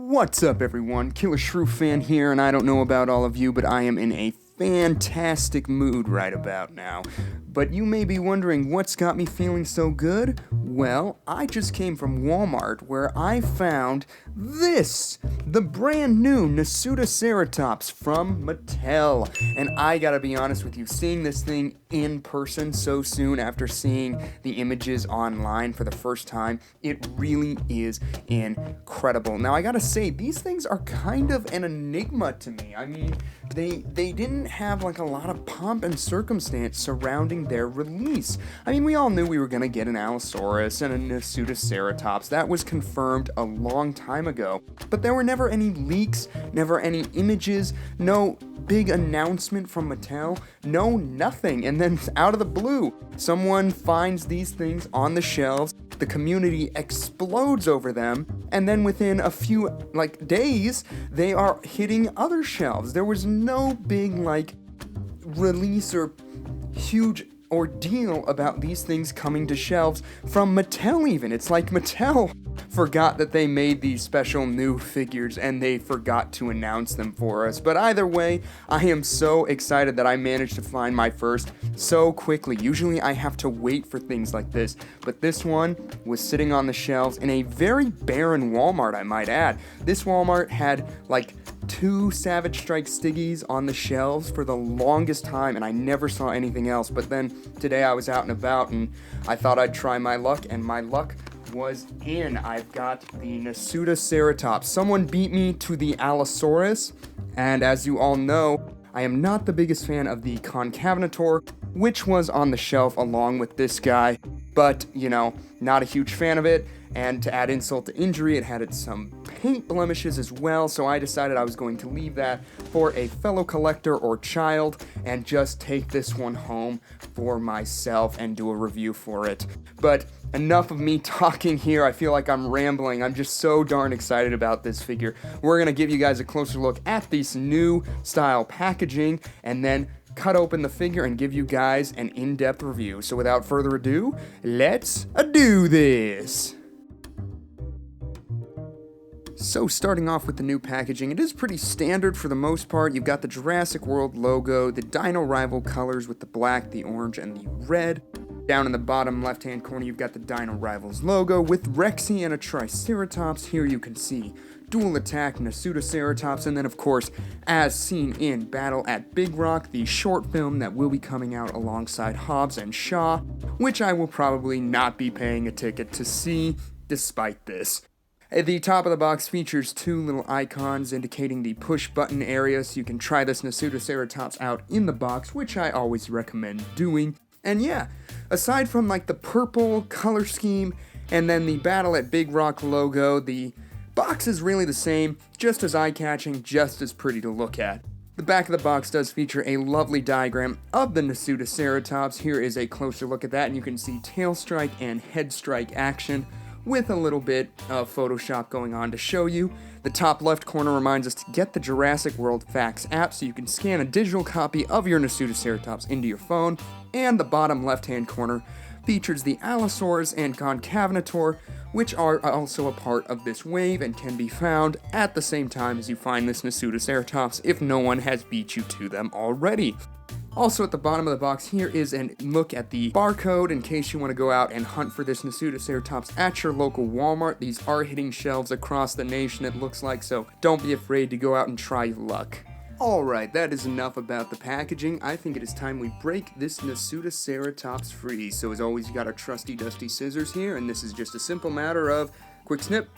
What's up, everyone? Killer Shrew fan here, and I don't know about all of you, but I am in a fantastic mood right about now. But you may be wondering what's got me feeling so good? Well, I just came from Walmart where I found this, the brand new Nasutoceratops from Mattel. And I gotta be honest with you, seeing this thing in person so soon after seeing the images online for the first time, it really is incredible. Now I gotta say, these things are kind of an enigma to me. I mean, they didn't have like a lot of pomp and circumstance surrounding their release. I mean, we all knew we were gonna get an Allosaurus and a Nasutoceratops. That was confirmed a long time ago. But there were never any leaks, never any images, no big announcement from Mattel, no nothing. And then out of the blue, someone finds these things on the shelves, the community explodes over them, and then within a few days, they are hitting other shelves. There was no big release or huge ordeal about these things coming to shelves from Mattel even. It's like Mattel forgot that they made these special new figures and they forgot to announce them for us. But either way, I am so excited that I managed to find my first so quickly. Usually I have to wait for things like this, but this one was sitting on the shelves in a very barren Walmart, I might add. This Walmart had 2 Savage Strike Stiggies on the shelves for the longest time, and I never saw anything else. But then today I was out and about and I thought I'd try my luck, and my luck was in. I've got the Nasutoceratops. Someone beat me to the Allosaurus, and as you all know, I am not the biggest fan of the Concavenator, which was on the shelf along with this guy, but, not a huge fan of it. And to add insult to injury, it had some paint blemishes as well, so I decided I was going to leave that for a fellow collector or child and just take this one home for myself and do a review for it. But enough of me talking here. I feel like I'm rambling. I'm just so darn excited about this figure. We're going to give you guys a closer look at this new style packaging and then cut open the figure and give you guys an in-depth review. So without further ado, let's do this. So starting off with the new packaging, it is pretty standard for the most part. You've got the Jurassic World logo, the Dino Rival colors with the black, the orange, and the red. Down in the bottom left-hand corner, you've got the Dino Rivals logo with Rexy and a Triceratops. Here you can see Dual Attack Nasutoceratops, and then of course, as seen in Battle at Big Rock, the short film that will be coming out alongside Hobbs and Shaw, which I will probably not be paying a ticket to see, despite this. At the top of the box features 2 little icons indicating the push button area, so you can try this Nasutoceratops out in the box, which I always recommend doing. And yeah, aside from the purple color scheme and then the Battle at Big Rock logo, the box is really the same, just as eye-catching, just as pretty to look at. The back of the box does feature a lovely diagram of the Nasutoceratops. Here is a closer look at that, and you can see tail strike and head strike action, with a little bit of Photoshop going on to show you. The top left corner reminds us to get the Jurassic World Facts app so you can scan a digital copy of your Nasutoceratops into your phone, and the bottom left-hand corner features the Allosaurus and Concavenator, which are also a part of this wave and can be found at the same time as you find this Nasutoceratops if no one has beat you to them already. Also at the bottom of the box here is a look at the barcode in case you want to go out and hunt for this Nasutoceratops at your local Walmart. These are hitting shelves across the nation, it looks like, so don't be afraid to go out and try your luck. Alright, that is enough about the packaging. I think it is time we break this Nasutoceratops free. So as always, you got our trusty dusty scissors here, and this is just a simple matter of quick snip.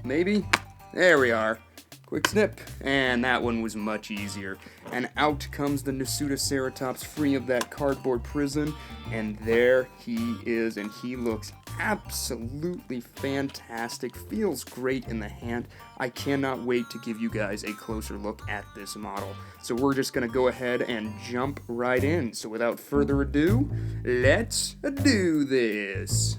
Maybe? There we are. Quick snip, and that one was much easier. And out comes the Nasutoceratops free of that cardboard prison, and there he is, and he looks absolutely fantastic, feels great in the hand. I cannot wait to give you guys a closer look at this model. So we're just gonna go ahead and jump right in. So without further ado, let's do this.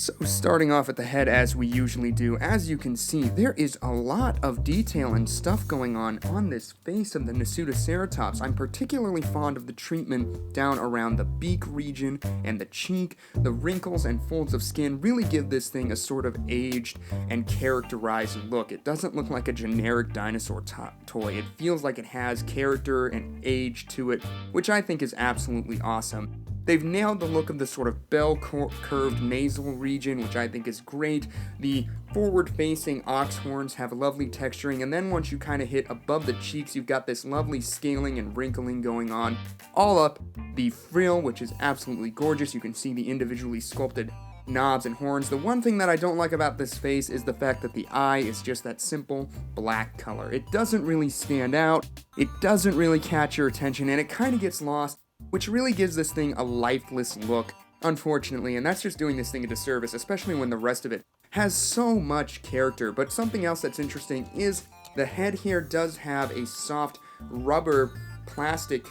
So starting off at the head as we usually do, as you can see, there is a lot of detail and stuff going on this face of the Nasutoceratops. I'm particularly fond of the treatment down around the beak region and the cheek. The wrinkles and folds of skin really give this thing a sort of aged and characterized look. It doesn't look like a generic dinosaur toy. It feels like it has character and age to it, which I think is absolutely awesome. They've nailed the look of the sort of bell-curved nasal region, which I think is great. The forward-facing ox horns have lovely texturing, and then once you kind of hit above the cheeks, you've got this lovely scaling and wrinkling going on. All up the frill, which is absolutely gorgeous. You can see the individually sculpted knobs and horns. The one thing that I don't like about this face is the fact that the eye is just that simple black color. It doesn't really stand out, it doesn't really catch your attention, and it kind of gets lost, which really gives this thing a lifeless look, unfortunately, and that's just doing this thing a disservice, especially when the rest of it has so much character. But something else that's interesting is the head here does have a soft rubber plastic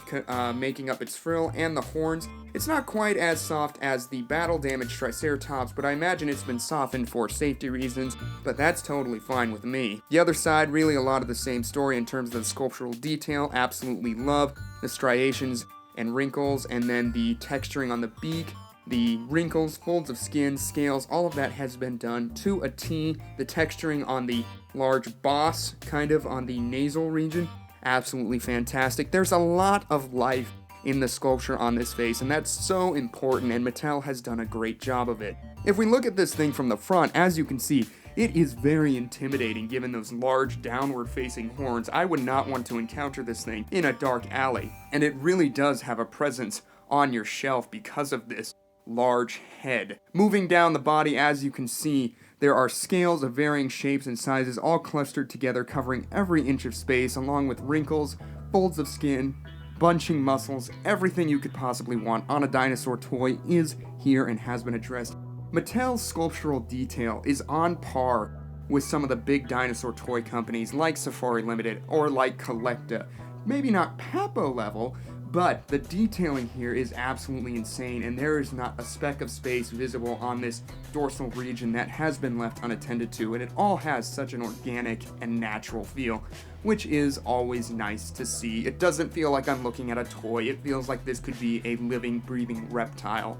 making up its frill, and the horns. It's not quite as soft as the battle-damaged Triceratops, but I imagine it's been softened for safety reasons, but that's totally fine with me. The other side, really a lot of the same story in terms of the sculptural detail. Absolutely love the striations and wrinkles, and then the texturing on the beak, the wrinkles, folds of skin, scales, all of that has been done to a T. The texturing on the large boss, kind of on the nasal region, absolutely fantastic. There's a lot of life in the sculpture on this face, and that's so important, and Mattel has done a great job of it. If we look at this thing from the front, as you can see, it is very intimidating given those large downward-facing horns. I would not want to encounter this thing in a dark alley, and it really does have a presence on your shelf because of this large head. Moving down the body, as you can see, there are scales of varying shapes and sizes all clustered together, covering every inch of space, along with wrinkles, folds of skin, bunching muscles. Everything you could possibly want on a dinosaur toy is here and has been addressed. Mattel's sculptural detail is on par with some of the big dinosaur toy companies like Safari Limited or like Collecta. Maybe not Papo level, but the detailing here is absolutely insane, and there is not a speck of space visible on this dorsal region that has been left unattended to, and it all has such an organic and natural feel, which is always nice to see. It doesn't feel like I'm looking at a toy, it feels like this could be a living, breathing reptile.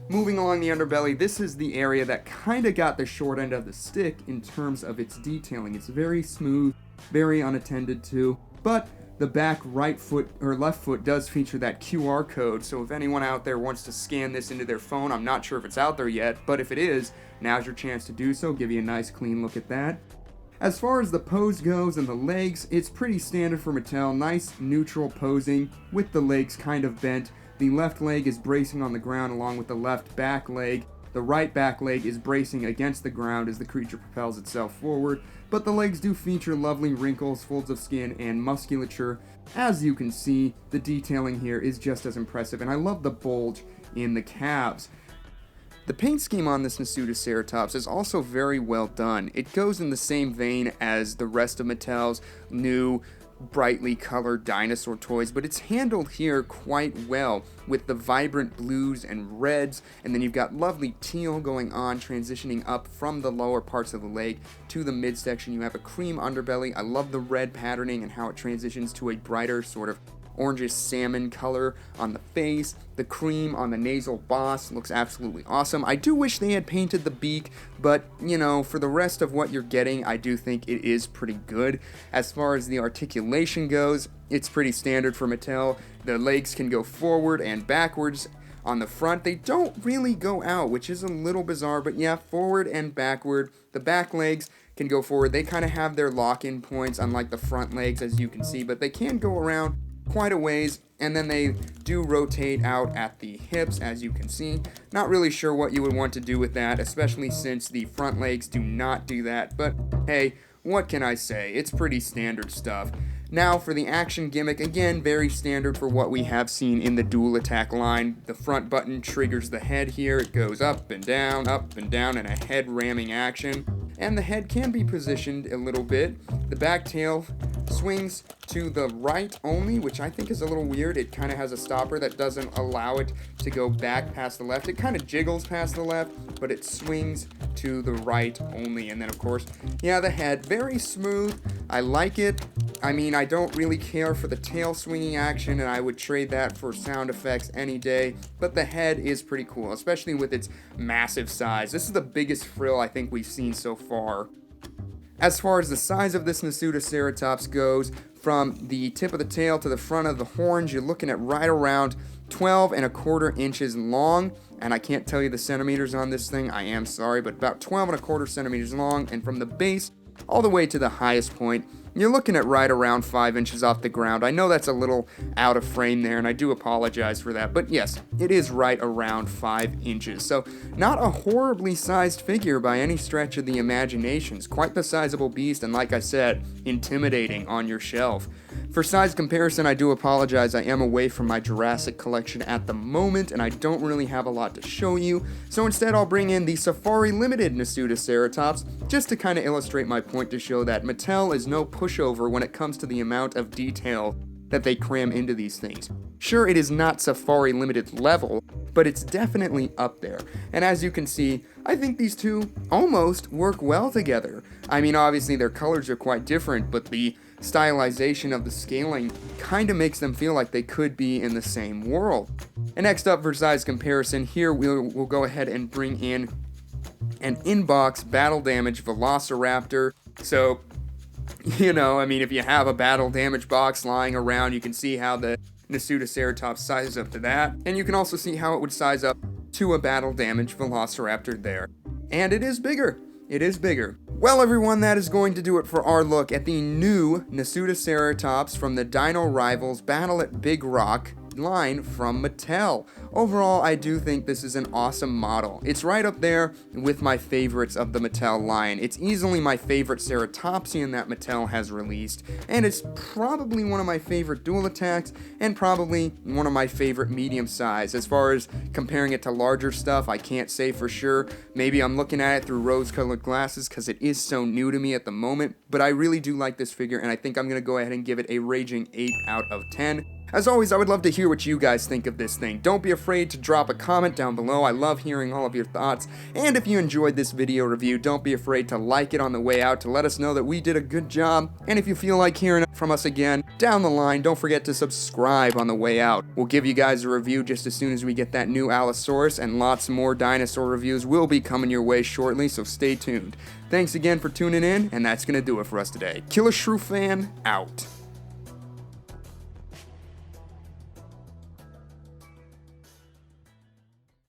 Moving along the underbelly, this is the area that kinda got the short end of the stick in terms of its detailing. It's very smooth, very unattended to, but the back right foot or left foot does feature that QR code, so if anyone out there wants to scan this into their phone, I'm not sure if it's out there yet, but if it is, now's your chance to do so. Give you a nice clean look at that. As far as the pose goes and the legs, it's pretty standard for Mattel. Nice neutral posing with the legs kind of bent. The left leg is bracing on the ground along with the left back leg. The right back leg is bracing against the ground as the creature propels itself forward, but the legs do feature lovely wrinkles, folds of skin, and musculature. As you can see, the detailing here is just as impressive, and I love the bulge in the calves. The paint scheme on this Nasutoceratops is also very well done. It goes in the same vein as the rest of Mattel's new brightly colored dinosaur toys, but it's handled here quite well with the vibrant blues and reds, and then you've got lovely teal going on, transitioning up from the lower parts of the leg to the midsection. You have a cream underbelly. I love the red patterning and how it transitions to a brighter sort of orangish salmon color on the face. The cream on the nasal boss looks absolutely awesome. I do wish they had painted the beak, but, you know, for the rest of what you're getting, I do think it is pretty good. As far as the articulation goes, it's pretty standard for Mattel. The legs can go forward and backwards. On the front, they don't really go out, which is a little bizarre, but yeah, forward and backward. The back legs can go forward. They kind of have their lock-in points, unlike the front legs, as you can see, but they can go around quite a ways, and then they do rotate out at the hips, as you can see. Not really sure what you would want to do with that, especially since the front legs do not do that, but hey, what can I say? It's pretty standard stuff. Now for the action gimmick, again, very standard for what we have seen in the dual attack line. The front button triggers the head here. It goes up and down, in a head ramming action. And the head can be positioned a little bit. The back tail swings to the right only, which I think is a little weird. It kind of has a stopper that doesn't allow it to go back past the left. It kind of jiggles past the left, but it swings to the right only. And then, of course, yeah, the head, very smooth. I like it. I mean, I don't really care for the tail swinging action, and I would trade that for sound effects any day, but the head is pretty cool, especially with its massive size. This is the biggest frill I think we've seen so far. As far as the size of this Nasutoceratops goes, from the tip of the tail to the front of the horns, you're looking at right around 12¼ inches long, and I can't tell you the centimeters on this thing, I am sorry, but about 12¼ centimeters long, and from the base all the way to the highest point, you're looking at right around 5 inches off the ground. I know that's a little out of frame there, and I do apologize for that, but yes, it is right around 5 inches. So not a horribly sized figure by any stretch of the imagination. It's quite the sizable beast, and like I said, intimidating on your shelf. For size comparison, I do apologize. I am away from my Jurassic collection at the moment, and I don't really have a lot to show you. So instead, I'll bring in the Safari Limited Nasutoceratops, just to kind of illustrate my point to show that Mattel is no pushover when it comes to the amount of detail that they cram into these things. Sure, it is not Safari Limited level, but it's definitely up there. And as you can see, I think these two almost work well together. I mean, obviously their colors are quite different, but the stylization of the scaling kind of makes them feel like they could be in the same world. And next up for size comparison, here we'll go ahead and bring in an inbox battle damage Velociraptor. So, you know, I mean, if you have a battle damage box lying around, you can see how the Nasutoceratops sizes up to that. And you can also see how it would size up to a battle damage Velociraptor there. And it is bigger. It is bigger. Well, everyone, that is going to do it for our look at the new Nasutoceratops from the Dino Rivals Battle at Big Rock line from Mattel. Overall, I do think this is an awesome model. It's right up there with my favorites of the Mattel line. It's easily my favorite Ceratopsian that Mattel has released, and it's probably one of my favorite dual attacks, and probably one of my favorite medium size. As far as comparing it to larger stuff, I can't say for sure. Maybe I'm looking at it through rose-colored glasses because it is so new to me at the moment, but I really do like this figure, and I think I'm going to go ahead and give it a raging 8 out of 10. As always, I would love to hear what you guys think of this thing. Don't be afraid to drop a comment down below. I love hearing all of your thoughts. And if you enjoyed this video review, don't be afraid to like it on the way out to let us know that we did a good job. And if you feel like hearing from us again down the line, don't forget to subscribe on the way out. We'll give you guys a review just as soon as we get that new Allosaurus, and lots more dinosaur reviews will be coming your way shortly, so stay tuned. Thanks again for tuning in, and that's going to do it for us today. Killer Shrew Fan, out.